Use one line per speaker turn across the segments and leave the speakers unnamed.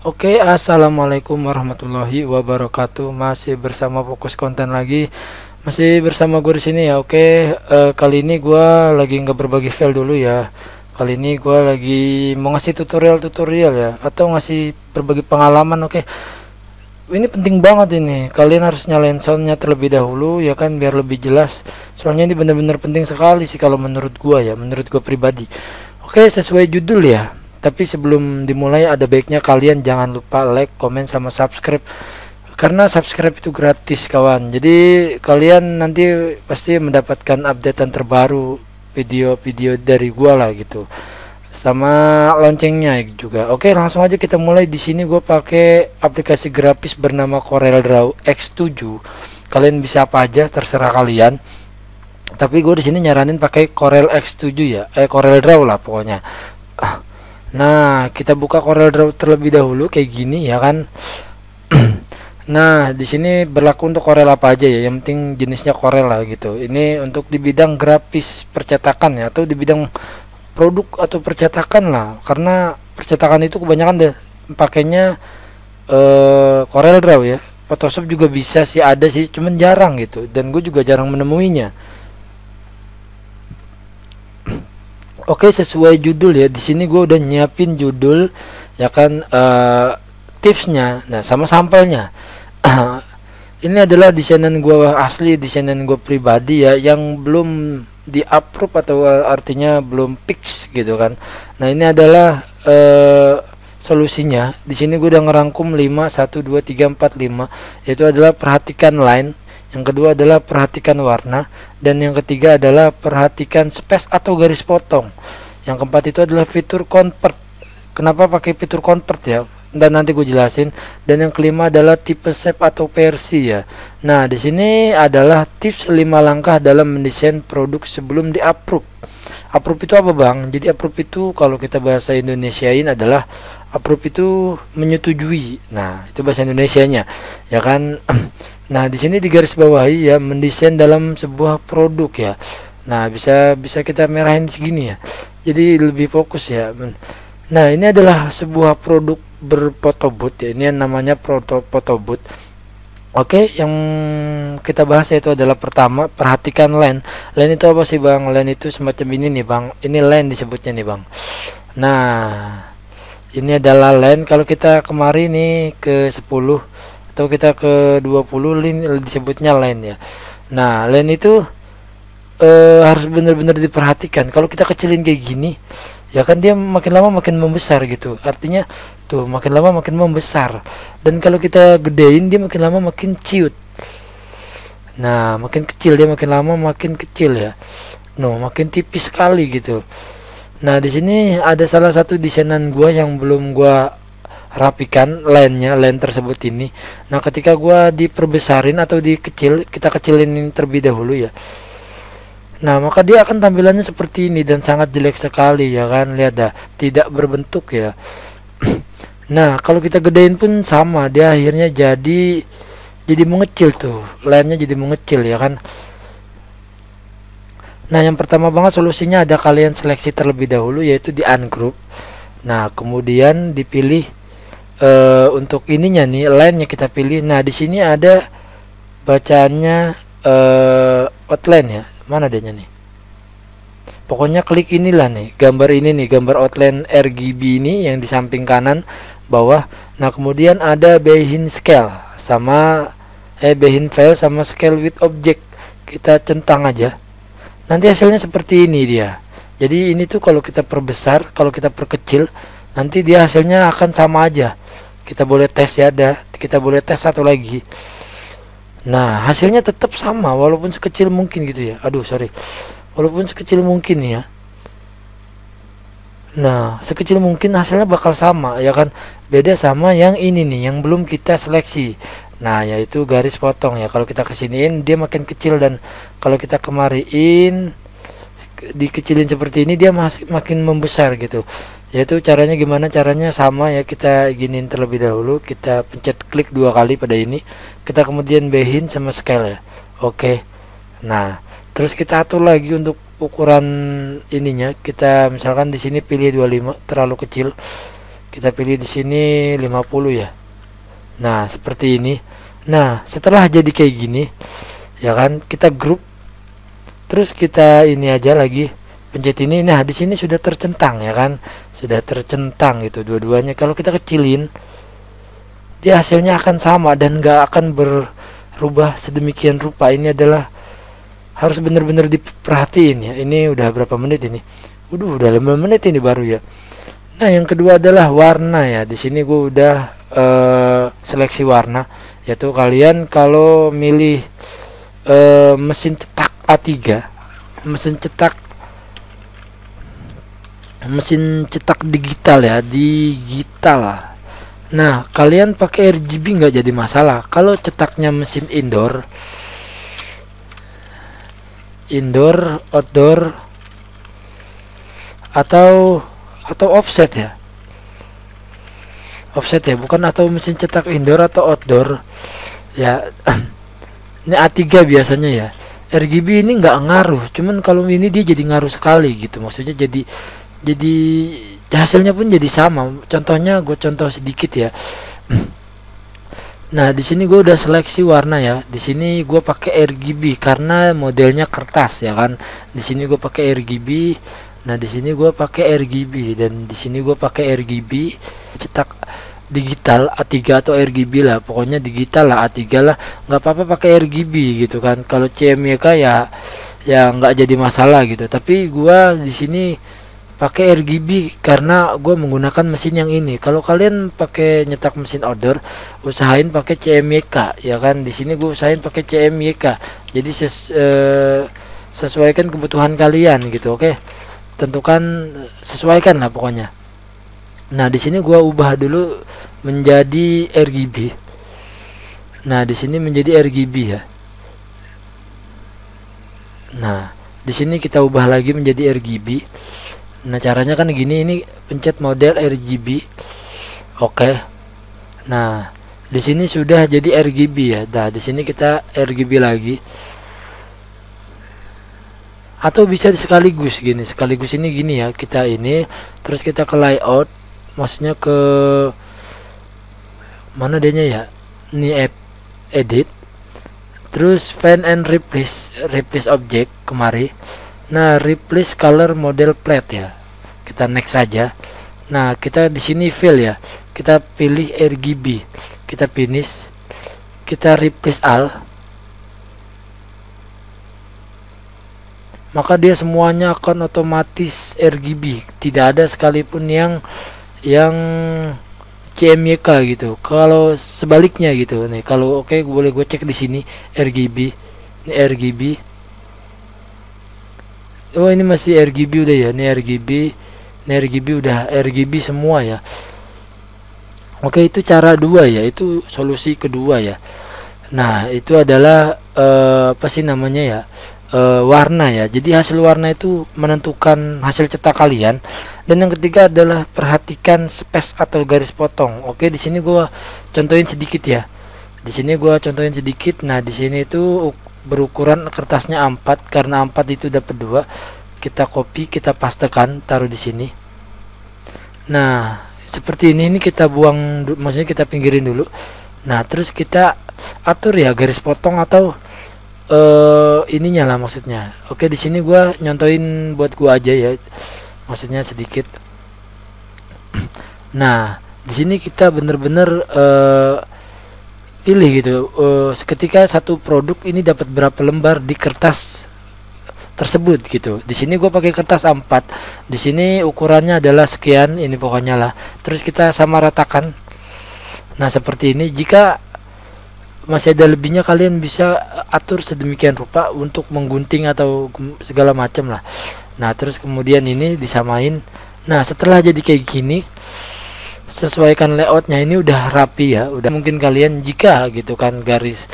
Oke, assalamualaikum warahmatullahi wabarakatuh. Masih bersama Fokus Konten lagi, masih bersama gue di sini ya. Oke, kali ini gue lagi nggak berbagi file dulu ya. Kali ini gue lagi mau ngasih tutorial ya, atau ngasih berbagi pengalaman. Oke, ini penting banget ini. Kalian harus nyalain soundnya terlebih dahulu ya kan, biar lebih jelas. Soalnya ini benar-benar penting sekali sih kalau menurut gue ya, menurut gue pribadi. Oke, sesuai judul ya. Tapi sebelum dimulai ada baiknya kalian jangan lupa like, komen, sama subscribe. Karena subscribe itu gratis kawan. Jadi kalian nanti pasti mendapatkan updatean terbaru video-video dari gua lah gitu. Sama loncengnya juga. Oke, langsung aja kita mulai. Di sini gua pakai aplikasi grafis bernama CorelDRAW X7. Kalian bisa apa aja terserah kalian. Tapi gue di sini nyaranin pakai Corel X7 ya. CorelDRAW lah pokoknya. Nah, kita buka CorelDRAW terlebih dahulu kayak gini ya kan. Nah, di sini berlaku untuk Corel apa aja ya. Yang penting jenisnya Corel lah gitu. Ini untuk di bidang grafis percetakan ya, atau di bidang produk atau percetakan lah. Karena percetakan itu kebanyakan deh pakainya CorelDRAW ya. Photoshop juga bisa sih, ada sih, cuman jarang gitu. Dan gue juga jarang menemuinya. Oke, sesuai judul ya. Di sini gue udah nyiapin judul ya kan, tipsnya. Nah, sama sampelnya. Ini adalah desainan gue asli, desainan gue pribadi ya, yang belum di approve atau artinya belum fix gitu kan. Nah, ini adalah solusinya. Di sini gue udah ngerangkum 5 1 2 3 4 5, yaitu adalah perhatikan line, yang kedua adalah perhatikan warna, dan yang ketiga adalah perhatikan space atau garis potong. Yang keempat itu adalah fitur convert. Kenapa pakai fitur convert ya? Dan nanti gue jelasin. Dan yang kelima adalah tipe shape atau versi ya. Nah, di sini adalah tips 5 langkah dalam mendesain produk sebelum di-approve. Approve itu apa bang? Jadi approve itu kalau kita bahasa Indonesiain adalah approve itu menyetujui. Nah, itu bahasa Indonesianya ya kan. Nah, di sini di garis bawahi ya, mendesain dalam sebuah produk ya. Nah, bisa kita merahin segini ya. Jadi lebih fokus ya. Nah, ini adalah sebuah produk berphotobooth ya. Ini yang namanya photobooth. Oke, yang kita bahas yaitu adalah pertama, perhatikan line. Line itu apa sih bang? Line itu semacam ini nih bang. Ini line disebutnya nih bang. Nah, ini adalah line. Kalau kita kemari nih ke 10 atau kita ke 20, line disebutnya line ya. Nah, line itu harus benar-benar diperhatikan. Kalau kita kecilin kayak gini ya kan, dia makin lama makin membesar gitu. Artinya tuh makin lama makin membesar. Dan kalau kita gedein dia makin lama makin ciut. Nah, makin kecil dia makin lama makin kecil ya. No, makin tipis sekali gitu. Nah, di sini ada salah satu desainan gua yang belum gua rapikan line-nya, line tersebut ini. Nah, ketika gua diperbesarin atau kita kecilin terlebih dahulu ya. Nah, maka dia akan tampilannya seperti ini dan sangat jelek sekali ya kan. Lihat dah, tidak berbentuk ya. Nah, kalau kita gedein pun sama, dia akhirnya jadi mengecil tuh. Line-nya jadi mengecil ya kan. Nah, yang pertama banget solusinya ada kalian seleksi terlebih dahulu, yaitu di ungroup. Nah, kemudian dipilih untuk ininya nih, line-nya kita pilih. Nah, di sini ada bacaannya outline ya. Mana adanya nih? Pokoknya klik inilah nih, gambar ini nih, gambar outline RGB ini yang di samping kanan bawah. Nah, kemudian ada begin scale sama begin file sama scale with object. Kita centang aja. Nanti hasilnya seperti ini dia. Jadi ini tuh kalau kita perbesar, kalau kita perkecil, nanti dia hasilnya akan sama aja. Kita boleh tes ya, kita boleh tes satu lagi. Nah, hasilnya tetap sama walaupun sekecil mungkin gitu ya. Aduh, sorry. Walaupun sekecil mungkin ya. Nah, sekecil mungkin hasilnya bakal sama ya kan. Beda sama yang ini nih, yang belum kita seleksi. Nah, yaitu garis potong ya. Kalau kita kesiniin dia makin kecil, dan kalau kita kemariin dikecilin seperti ini dia masih makin membesar gitu. Yaitu caranya gimana? Caranya sama ya, kita giniin terlebih dahulu, kita pencet klik 2 kali pada ini, kita kemudian begin sama scale ya. Oke. Nah, terus kita atur lagi untuk ukuran ininya. Kita misalkan di sini pilih 25, terlalu kecil. Kita pilih di sini 50 ya. Nah, seperti ini. Nah, setelah jadi kayak gini, ya kan, kita grup. Terus kita ini aja lagi, pencet ini. Nah, di sini sudah tercentang ya kan? Sudah tercentang gitu dua-duanya. Kalau kita kecilin, dia hasilnya akan sama dan nggak akan berubah sedemikian rupa. Ini adalah harus benar-benar diperhatiin ya. Ini udah berapa menit ini? Udah 5 menit ini baru ya. Nah, yang kedua adalah warna ya. Di sini gue udah seleksi warna, yaitu kalian kalau milih mesin cetak A3, mesin cetak digital ya, digital lah. Nah, kalian pakai RGB nggak jadi masalah. Kalau cetaknya mesin indoor, outdoor, atau offset ya. Offset ya, bukan atau mesin cetak indoor atau outdoor ya. Ini A3 biasanya ya. RGB ini nggak ngaruh, cuman kalau ini dia jadi ngaruh sekali gitu. Maksudnya jadi hasilnya pun jadi sama. Contohnya gue contoh sedikit ya. Nah, di sini gue udah seleksi warna ya. Di sini gue pakai RGB karena modelnya kertas ya kan. Di sini gue pakai RGB. Nah, di sini gue pakai RGB dan di sini gue pakai RGB cetak digital A3 atau RGB lah, pokoknya digital lah, A3 lah, nggak apa-apa pakai RGB gitu kan. Kalau CMYK ya nggak jadi masalah gitu, tapi gua di sini pakai RGB karena gua menggunakan mesin yang ini. Kalau kalian pakai nyetak mesin outdoor, usahain pakai CMYK ya kan. Di sini gua usahain pakai CMYK, jadi sesuaikan kebutuhan kalian gitu. Oke, tentukan, sesuaikan lah pokoknya. Nah, di sini gua ubah dulu menjadi RGB. Nah, di sini menjadi RGB ya. Nah, di sini kita ubah lagi menjadi RGB. Nah, caranya kan gini, ini pencet model RGB. Oke. Nah, di sini sudah jadi RGB ya. Nah, di sini kita RGB lagi. Atau bisa sekaligus gini, sekaligus ini gini ya. Kita ini terus kita ke layout. Maksudnya ke mana dia ya, ini edit, terus find and replace object kemari. Nah, replace color model plate ya, kita next saja. Nah, kita di sini fill ya, kita pilih RGB, kita finish, kita replace all, maka dia semuanya akan otomatis RGB, tidak ada sekalipun yang CMYK gitu. Kalau sebaliknya gitu nih, kalau oke, boleh gue cek di sini RGB, ini RGB. Oh, ini masih RGB udah ya, ini RGB udah RGB semua ya. Oke, itu cara dua ya, itu solusi kedua ya. Nah, itu adalah apa sih namanya ya, warna ya. Jadi hasil warna itu menentukan hasil cetak kalian. Dan yang ketiga adalah perhatikan space atau garis potong. Oke, di sini gua contohin sedikit ya. Di sini gua contohin sedikit. Nah, di sini itu berukuran kertasnya A4 karena A4 itu dapat 2. Kita copy, kita pastekan, taruh di sini. Nah, seperti ini kita buang, maksudnya kita pinggirin dulu. Nah, terus kita atur ya garis potong atau ininya lah maksudnya. Oke, di sini gua nyontoin buat gua aja ya, maksudnya sedikit. Nah, di sini kita bener-bener pilih gitu, ketika satu produk ini dapat berapa lembar di kertas tersebut gitu. Di sini gua pakai kertas A4, di sini ukurannya adalah sekian, ini pokoknya lah. Terus kita sama ratakan. Nah, seperti ini. Jika masih ada lebihnya, kalian bisa atur sedemikian rupa untuk menggunting atau segala macam lah. Nah, terus kemudian ini disamain. Nah, setelah jadi kayak gini, sesuaikan layoutnya, ini udah rapi ya. Udah, mungkin kalian jika gitu kan garis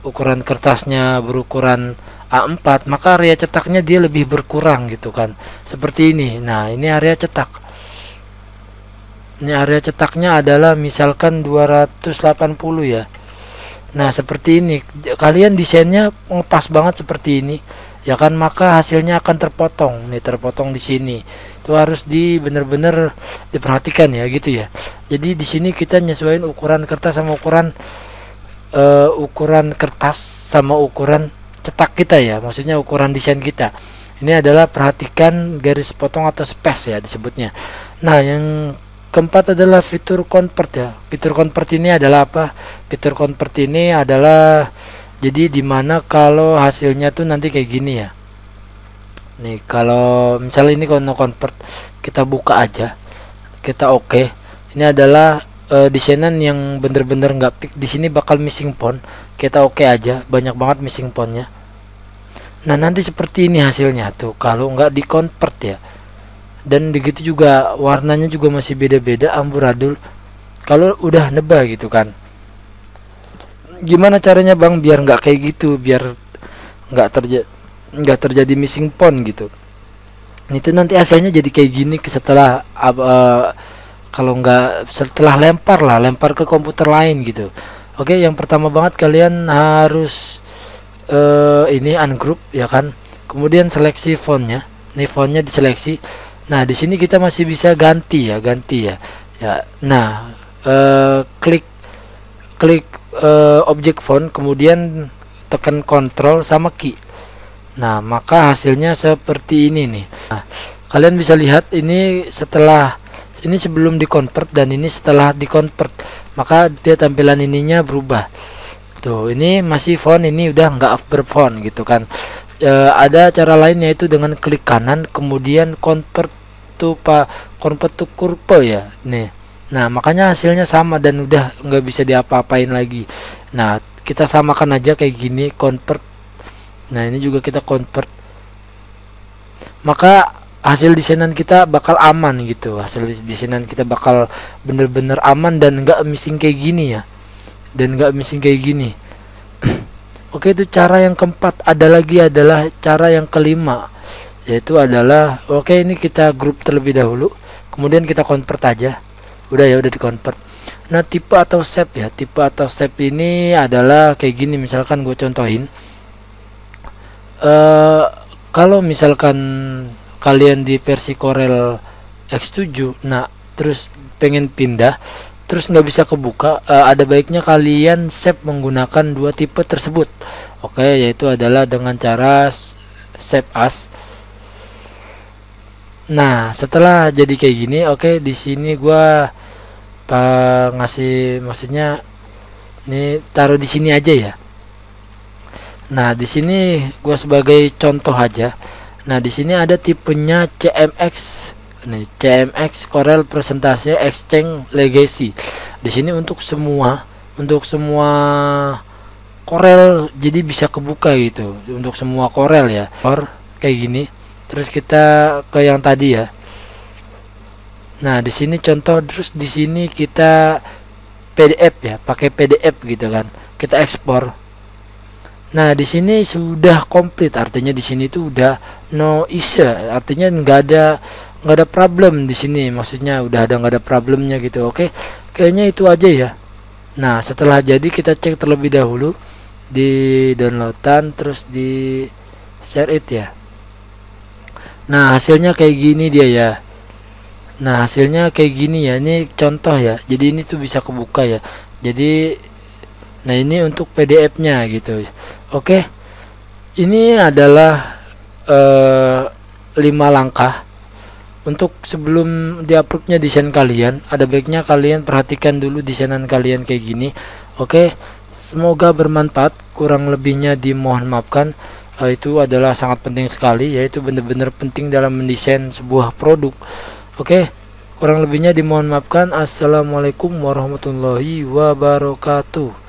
ukuran kertasnya berukuran A4, maka area cetaknya dia lebih berkurang gitu kan, seperti ini. Nah, ini area cetak. Ini area cetaknya adalah misalkan 280 ya. Nah, seperti ini. Kalian desainnya pas banget seperti ini ya kan, maka hasilnya akan terpotong. Nih, terpotong di sini. itu harus bener-bener diperhatikan ya gitu ya. Jadi di sini kita nyesuaiin ukuran kertas sama ukuran kertas sama ukuran cetak kita ya, maksudnya ukuran desain kita. Ini adalah perhatikan garis potong atau space ya disebutnya. Nah, yang keempat adalah fitur convert ya. Fitur convert ini adalah apa? Fitur convert ini adalah jadi dimana kalau hasilnya tuh nanti kayak gini ya. Nih kalau misalnya ini kalau convert, kita buka aja, kita oke. Ini adalah desainan yang bener-bener nggak pick. Di sini bakal missing font, kita oke aja, banyak banget missing fontnya. Nah nanti seperti ini hasilnya tuh kalau nggak di convert ya. Dan begitu juga warnanya juga masih beda-beda, amburadul kalau udah nebak gitu kan. Gimana caranya bang biar nggak kayak gitu, biar nggak terjadi missing font gitu? Itu nanti hasilnya jadi kayak gini setelah kalau nggak setelah lempar ke komputer lain gitu. Oke, yang pertama banget kalian harus ini ungroup ya kan, kemudian seleksi fontnya. Nih fontnya diseleksi. Nah di sini kita masih bisa ganti ya nah klik objek font, kemudian tekan Ctrl sama key. Nah maka hasilnya seperti ini nih. Nah, kalian bisa lihat ini setelah ini sebelum dikonvert dan ini setelah dikonvert, maka dia tampilan ininya berubah tuh. Ini masih font, ini udah nggak berfont gitu kan. Ada cara lain yaitu dengan klik kanan kemudian convert to curve ya nih. Nah makanya hasilnya sama dan udah nggak bisa diapa-apain lagi. Nah kita samakan aja kayak gini, convert. Nah ini juga kita convert, maka hasil desainan kita bakal aman gitu. Hasil desainan kita bakal bener-bener aman dan nggak missing kayak gini ya, dan nggak missing kayak gini. Oke, itu cara yang keempat. Ada lagi adalah cara yang kelima, yaitu adalah oke ini kita grup terlebih dahulu, kemudian kita convert aja. Udah ya, udah di convert. Nah tipe atau shape ya, tipe atau shape ini adalah kayak gini. Misalkan gue contohin, kalau misalkan kalian di versi Corel X7, nah terus pengen pindah terus nggak bisa kebuka, ada baiknya kalian save menggunakan dua tipe tersebut. Oke, yaitu adalah dengan cara save as. Nah setelah jadi kayak gini, oke di sini gua ngasih, maksudnya ini taruh di sini aja ya. Nah di sini gua sebagai contoh aja. Nah di sini ada tipenya CMX. Nih CMX Corel Presentasi Exchange Legacy. Di sini untuk semua Corel, jadi bisa kebuka gitu untuk semua Corel ya. Or kayak gini. Terus kita ke yang tadi ya. Nah di sini contoh, terus di sini kita PDF ya, pakai PDF gitu kan. Kita ekspor. Nah di sini sudah komplit, artinya di sini tuh udah no issue, artinya nggak ada problem di sini, maksudnya udah nggak ada problemnya gitu. Oke, kayaknya itu aja ya. Nah setelah jadi kita cek terlebih dahulu di downloadan, terus di share it ya. Nah hasilnya kayak gini dia ya. Nah hasilnya kayak gini ya, ini contoh ya, jadi ini tuh bisa kebuka ya. Jadi nah ini untuk PDF nya gitu. Oke, ini adalah 5 langkah untuk sebelum diuploadnya desain kalian. Ada baiknya kalian perhatikan dulu desainan kalian kayak gini. Oke, semoga bermanfaat, kurang lebihnya dimohon maafkan. Itu adalah sangat penting sekali, yaitu benar-benar penting dalam mendesain sebuah produk. Oke, kurang lebihnya dimohon maafkan. Assalamualaikum warahmatullahi wabarakatuh.